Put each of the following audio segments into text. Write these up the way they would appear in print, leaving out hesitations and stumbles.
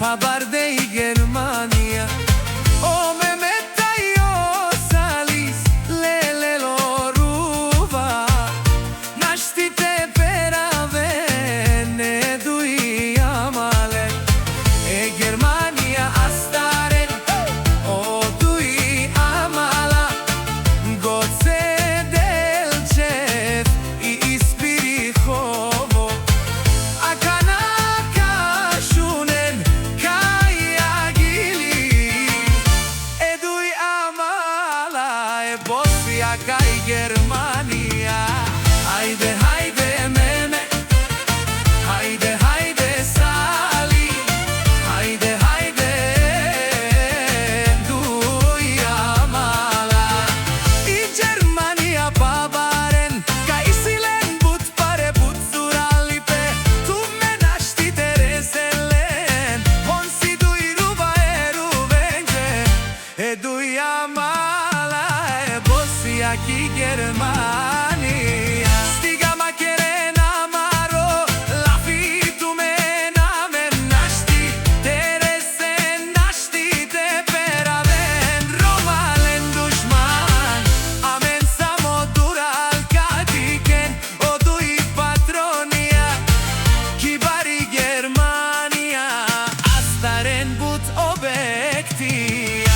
pa bar de i Germania. O me metaio salis lele loruva, naștite perave ne dui amale. E Germania astaren o dui amala, goce del chef i ispirihovo. Kai Germania, haide, haide meme, haide, haide Sali, haide, haide dui amala. I Germania pavaren, kai silen but pare but suralipe, tu me naștite reselen, on si dui ruba eruvenge, e dui amala. Aqui Germania, stiga ma kerena maro, la fitu me na me naști, terese naști te peraven, romalen dușman, amen samodura al catiken, o dui patronia, kibari Germania, astaren but obectia.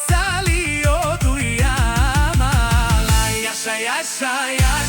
Sali, o dui amala, yasha, yasha, yasha.